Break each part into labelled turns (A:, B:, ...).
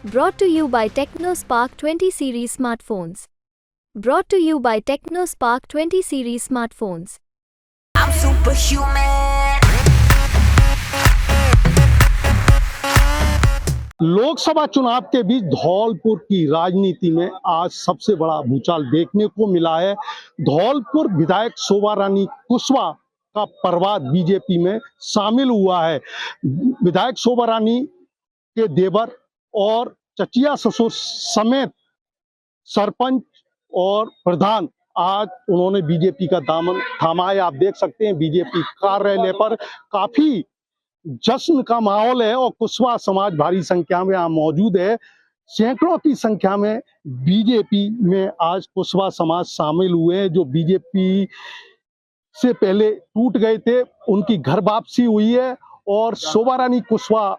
A: Brought to you by TechnoSpark 20 series smartphones. Brought to you by TechnoSpark 20 series smartphones.
B: I'm superhuman.
C: Lok Sabha चुनाव के बीच धौलपुर की राजनीति में आज सबसे बड़ा भूचाल देखने को मिला है। धौलपुर विधायक शोभा रानी कुशवाहा का प्रवाद बीजेपी में शामिल हुआ है। विधायक शोभा रानी के देवर और चचिया ससुर समेत सरपंच और प्रधान आज उन्होंने बीजेपी का दामन थामा है। आप देख सकते हैं बीजेपी कार्यालय पर काफी जश्न का माहौल है और कुशवाहा समाज भारी संख्या में यहाँ मौजूद है। सैकड़ों की संख्या में बीजेपी में आज कुशवाहा समाज शामिल हुए हैं। जो बीजेपी से पहले टूट गए थे उनकी घर वापसी हुई है और शोभा रानी कुशवाहा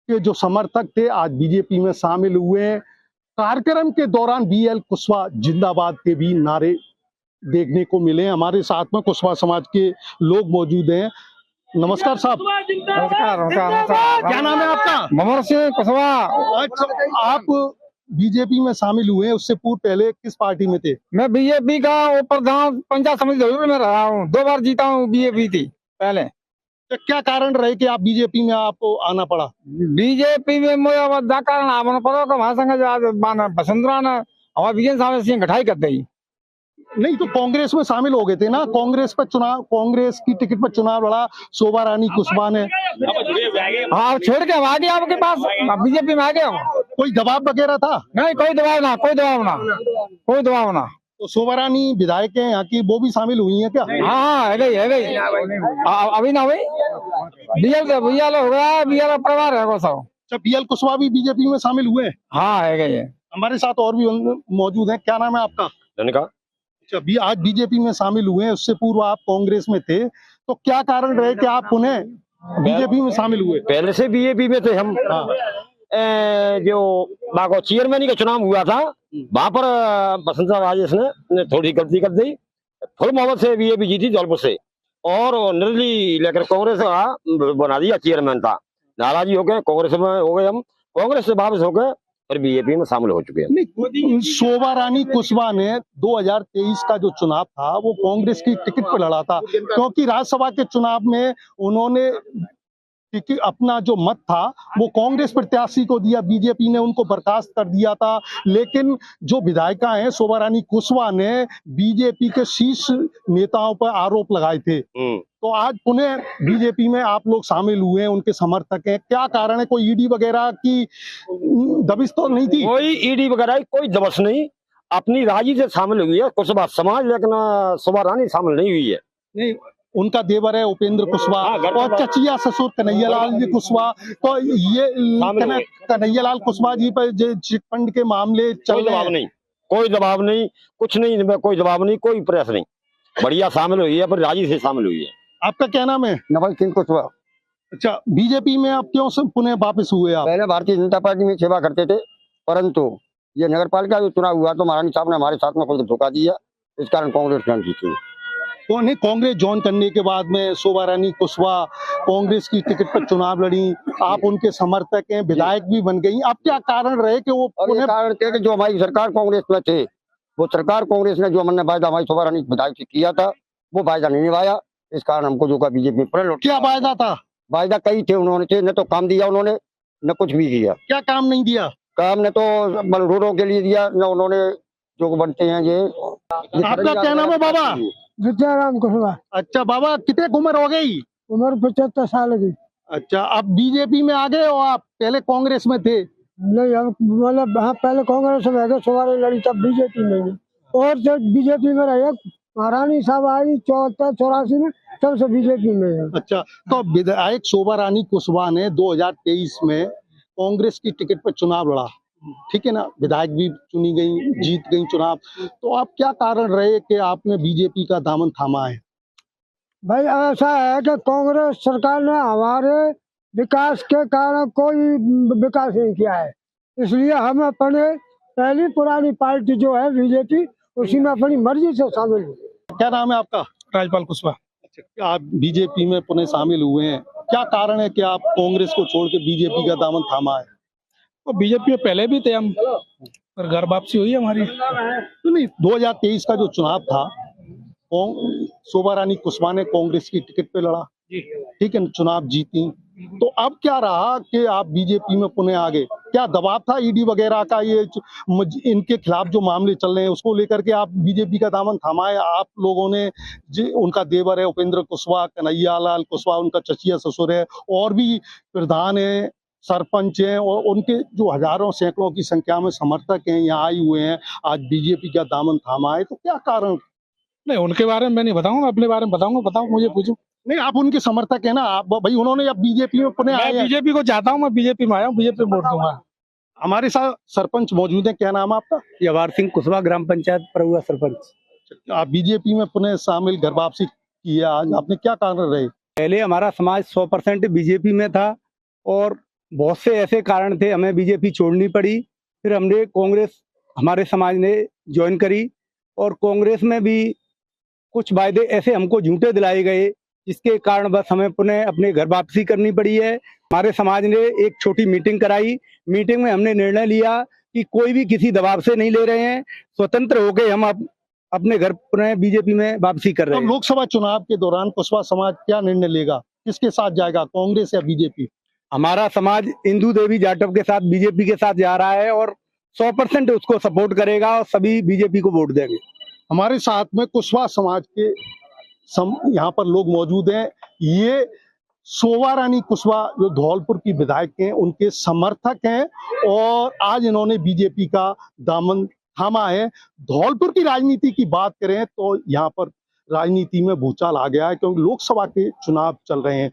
C: के जो समर्थक थे आज बीजेपी में शामिल हुए हैं। कार्यक्रम के दौरान बीएल कुशवाहा जिंदाबाद के भी नारे देखने को मिले। हमारे साथ में कुशवाहा समाज के लोग मौजूद हैं। नमस्कार साहब।
D: नमस्कार।
C: क्या नाम है आपका?
D: ममर सिंह कुशवाहा।
C: अच्छा, आप बीजेपी में शामिल हुए हैं, उससे पूर्व पहले किस पार्टी में थे?
D: मैं बीजेपी का प्रधान पंचायत समिति धौलपुर में रहा हूँ, 2 बार जीता हूँ। बीजेपी थी पहले।
C: तो क्या कारण रहे कि आप बीजेपी में आपको आना पड़ा?
D: बीजेपी में मुझे दा कारण आना पड़ा कि वहाँ संग वसुंधरा ने हमारे विजय साहब सिंह गठाई कर दी।
C: नहीं तो कांग्रेस में शामिल हो गए थे ना। कांग्रेस की टिकट पर चुनाव लड़ा शोभा रानी कुशवाहा ने।
D: हाँ, छोड़ के हम आ गए आपके पास, बीजेपी में आ गए हम।
C: कोई दबाव वगैरह था?
D: नहीं, कोई दबाव ना।
C: तो शोभा रानी विधायक है यहाँ की, वो भी शामिल हुई है क्या?
D: हाँ, है गई। अभी ना हुई। बीएल हो गया, बीएल परिवार है वो सब।
C: अच्छा, बीएल कुशवाहा भी बीजेपी में शामिल हुए हैं?
D: हाँ, है गई।
C: हमारे साथ और भी मौजूद हैं। क्या नाम है आपका? अच्छा, आज बीजेपी में शामिल हुए हैं, उससे पूर्व आप कांग्रेस में थे, तो क्या कारण रहे कि आप उन्हें बीजेपी में शामिल हुए?
E: पहले से बीजेपी में थे हम। जो बागो चेयरमैन का चुनाव हुआ था वहां पर बसंत राजेश ने थोड़ी गलती कर दी। फुल मोहब्बत से बीजेपी जीती धौलपुर से और निर्दलीय लेकर कांग्रेस का बना दिया चेयरमैन था। नाराजी हो गए, कांग्रेस में हो गए हम, कांग्रेस से वापस हो गए और बीजेपी में शामिल हो चुके हैं।
C: शोभा रानी कुशवाहा ने 2023 का जो चुनाव था वो कांग्रेस की टिकट पर लड़ा था, क्योंकि राज्यसभा के चुनाव में उन्होंने अपना जो मत था वो कांग्रेस प्रत्याशी को दिया, बीजेपी ने उनको बर्खास्त कर दिया था। लेकिन जो विधायिका हैं शोभा रानी कुशवाहा ने बीजेपी के शीर्ष नेताओं पर आरोप लगाए थे, तो आज पुनः बीजेपी में आप लोग शामिल हुए हैं, उनके समर्थक हैं। क्या कारण है? कोई ईडी वगैरह की दबिश तो नहीं थी?
E: कोई ईडी वगैरह की कोई दबिश नहीं, अपनी राजी से शामिल हुई है कुशवाहा समाज, लेकिन शोभा रानी शामिल नहीं हुई है।
C: नहीं, उनका देवर है उपेंद्र कुशवाहा और चचिया ससुर कन्हैयालाल जी कुशवाहा। तो ये कन्हैयालाल कुशवाहा जी पर चिट फंड के मामले चल रहे हैं।
E: कोई दबाव नहीं, कुछ नहीं, कोई दबाव नहीं, कोई प्रेस नहीं, बढ़िया शामिल हुई है, पर राजी से शामिल हुई है।
C: आपका क्या नाम है?
D: नवल सिंह कुशवाहा।
C: अच्छा, बीजेपी में आप क्यों से पुनः वापस हुए? आप
D: पहले भारतीय जनता पार्टी में सेवा करते थे, परंतु ये नगर पालिका जो चुनाव हुआ तो महारानी साहब ने हमारे साथ में कुछ धोखा दिया, इस कारण कांग्रेस में जीती।
C: तो नहीं, कांग्रेस ज्वाइन करने के बाद में शोभा रानी कुशवाहा कांग्रेस की टिकट पर चुनाव लड़ी, आप उनके समर्थक हैं, विधायक भी बन गई। अब क्या कारण रहे कि वो
D: कारण थे कि जो हमारी सरकार कांग्रेस में थे, वो सरकार कांग्रेस ने जो हमने वायदा हमारी शोभा रानी विधायक से किया था वो वायदा नहीं निभाया, इस कारण हमको जो का बीजेपी पर।
C: क्या वायदा था?
D: वायदा कई थे उन्होंने, न तो काम दिया उन्होंने, न कुछ भी किया।
C: क्या काम नहीं दिया?
D: काम ने तो रोडों के लिए दिया, न उन्होंने जो बनते हैं ये।
C: आपका क्या नाम है बाबा?
F: विद्याराम कुशवाहा।
C: अच्छा बाबा, कितने उम्र हो गई?
F: उम्र 75 साल की।
C: अच्छा, अब बीजेपी में आ गए हो आप? पहले कांग्रेस में थे?
F: नहीं, हम मतलब हाँ पहले कांग्रेस में गए, सवारी लड़ी, तब बीजेपी में गए और जब बीजेपी में रहे महारानी साहब आई 74-84 में, तब से बीजेपी में है।
C: अच्छा, तो विधायक शोभा रानी कुशवाहा ने 2023 में कांग्रेस की टिकट पर चुनाव लड़ा, ठीक है ना, विधायक भी चुनी गई, जीत गई चुनाव, तो आप क्या कारण रहे कि आपने बीजेपी का दामन थामा है?
F: भाई ऐसा है कि कांग्रेस सरकार ने हमारे विकास के कारण कोई विकास नहीं किया है, इसलिए हम अपने पहली पुरानी पार्टी जो है बीजेपी, उसी में अपनी मर्जी से शामिल हुए।
C: क्या नाम है आपका?
G: राजपाल कुशवाहा।
C: अच्छा, आप बीजेपी में पुनः शामिल हुए हैं, क्या कारण है कि आप कांग्रेस को छोड़ के बीजेपी का दामन थामा है?
G: और बीजेपी में पहले भी थे हम, पर घर वापसी हुई है हमारी।
C: तो नहीं, 2023 का जो चुनाव था, शोभा रानी कुशवाहा ने कांग्रेस की टिकट पे लड़ा, ठीक है, चुनाव जीती। तो अब क्या रहा कि आप बीजेपी में पुनः आ गए? क्या दबाव था ईडी वगैरह का, ये इनके खिलाफ जो मामले चल रहे हैं उसको लेकर के आप बीजेपी का दामन थामा है? आप लोगों ने उनका देवर है उपेंद्र कुशवाहा, कन्हैया लाल कुशवाहा उनका चचिया ससुर है, और भी प्रधान है, सरपंच हैं, और उनके जो हजारों सैकड़ों की संख्या में समर्थक हैं यहाँ आए हुए हैं, आज बीजेपी का दामन थामा है, तो क्या कारण?
G: नहीं, उनके बारे में मैं नहीं बताऊंगा, अपने बारे में बताऊंगा। बताओ, मुझे पूछो।
C: नहीं, आप उनके समर्थक है ना, आप भाई, उन्होंने अब बीजेपी में पुनः आए
G: मैं
C: हैं।
G: बीजेपी को चाहता हूँ, मैं बीजेपी में आया हूँ, बीजेपी में वोट दूंगा।
C: हमारे साथ सरपंच मौजूद है, क्या नाम है आपका?
H: जवाहर सिंह कुशवाहा, ग्राम पंचायत परहुआ सरपंच।
C: आप बीजेपी में पुनः शामिल, घर वापसी की है आज, आपने क्या कारण रहे?
H: पहले हमारा समाज 100% बीजेपी में था और बहुत से ऐसे कारण थे हमें बीजेपी छोड़नी पड़ी। फिर हमने कांग्रेस, हमारे समाज ने ज्वाइन करी, और कांग्रेस में भी कुछ वायदे ऐसे हमको झूठे दिलाए गए जिसके कारण बस हमें पुनः अपने घर वापसी करनी पड़ी है। हमारे समाज ने एक छोटी मीटिंग कराई। मीटिंग में हमने निर्णय लिया कि कोई भी किसी दबाव से नहीं ले रहे हैं, स्वतंत्र होकर हम अपने घर पुनः बीजेपी में वापसी कर रहे
C: तो
H: हैं।
C: लोकसभा चुनाव के दौरान कुशवाहा समाज क्या निर्णय लेगा, किसके साथ जाएगा, कांग्रेस या बीजेपी?
H: हमारा समाज इंदू देवी जाटव के साथ बीजेपी के साथ जा रहा है और 100% उसको सपोर्ट करेगा और सभी बीजेपी को वोट देंगे।
C: हमारे साथ में कुशवाहा समाज के यहाँ पर लोग मौजूद हैं। ये शोभा रानी कुशवाहा जो धौलपुर की विधायक हैं, उनके समर्थक हैं, और आज इन्होंने बीजेपी का दामन थामा है। धौलपुर की राजनीति की बात करें तो यहाँ पर राजनीति में भूचाल आ गया है, क्योंकि लोकसभा के चुनाव चल रहे हैं।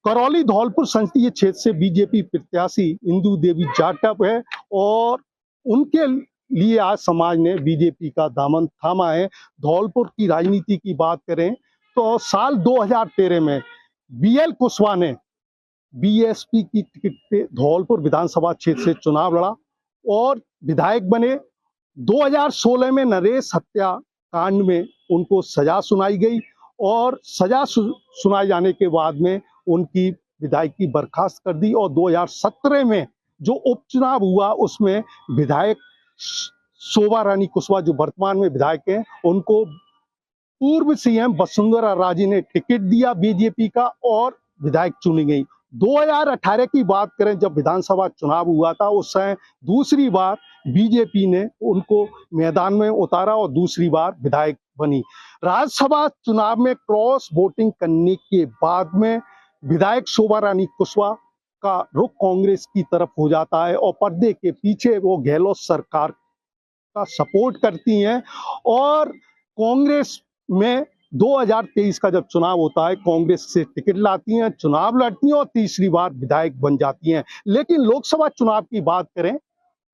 C: करौली धौलपुर संसदीय क्षेत्र से बीजेपी प्रत्याशी इंदू देवी जाटव है, और उनके लिए आज समाज ने बीजेपी का दामन थामा है। धौलपुर की राजनीति की बात करें तो साल 2013 में बीएल कुशवाहा ने बीएसपी की टिकट पे धौलपुर विधानसभा क्षेत्र से चुनाव लड़ा और विधायक बने। 2016 में नरेश हत्याकांड में उनको सजा सुनाई गई, और सजा सुनाए जाने के बाद में उनकी विधायकी बर्खास्त कर दी, और 2017 में जो उपचुनाव हुआ उसमें विधायक शोभा रानी कुशवाहा जो वर्तमान में विधायक हैं, उनको पूर्व सीएम वसुंधरा राजे ने टिकट दिया बीजेपी का, और विधायक चुनी गई। 2018 की बात करें, जब विधानसभा चुनाव हुआ था, उस समय दूसरी बार बीजेपी ने उनको मैदान में उतारा और दूसरी बार विधायक बनी। राज्यसभा चुनाव में क्रॉस वोटिंग करने के बाद में विधायक शोभा रानी कुशवाहा का रुख कांग्रेस की तरफ हो जाता है, और पर्दे के पीछे वो गहलोत सरकार का सपोर्ट करती हैं, और कांग्रेस में 2023 का जब चुनाव होता है, कांग्रेस से टिकट लाती हैं, चुनाव लड़ती हैं, और तीसरी बार विधायक बन जाती हैं। लेकिन लोकसभा चुनाव की बात करें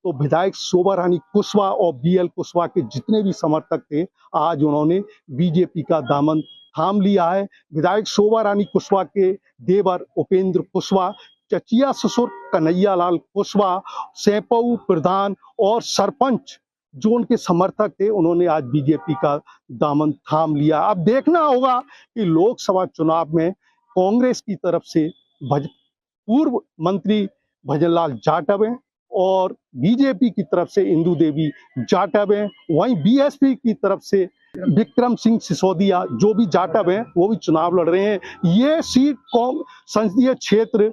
C: तो विधायक शोभा रानी कुशवाहा और बीएल कुशवाहा के जितने भी समर्थक थे, आज उन्होंने बीजेपी का दामन थाम लिया है। विधायक शोभा रानी कुशवाहा के देवर उपेंद्र कुशवाहा, चचिया ससुर कन्हैया लाल कुशवाहा, सैपऊ प्रधान और सरपंच जो उनके समर्थक थे, उन्होंने आज बीजेपी का दामन थाम लिया। अब देखना होगा कि लोकसभा चुनाव में कांग्रेस की तरफ से पूर्व मंत्री भजनलाल जाटव हैं, और बीजेपी की तरफ से इंदू देवी जाटव हैं। वहीं बीएसपी की तरफ से विक्रम सिंह सिसोदिया जो भी जाटव हैं, वो भी चुनाव लड़ रहे हैं। ये सीट संसदीय क्षेत्र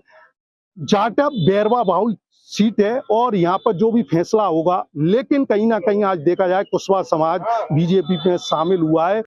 C: जाटव बैरवा बाहुल सीट है, और यहाँ पर जो भी फैसला होगा, लेकिन कहीं ना कहीं आज देखा जाए कुशवाहा समाज बीजेपी में शामिल हुआ है।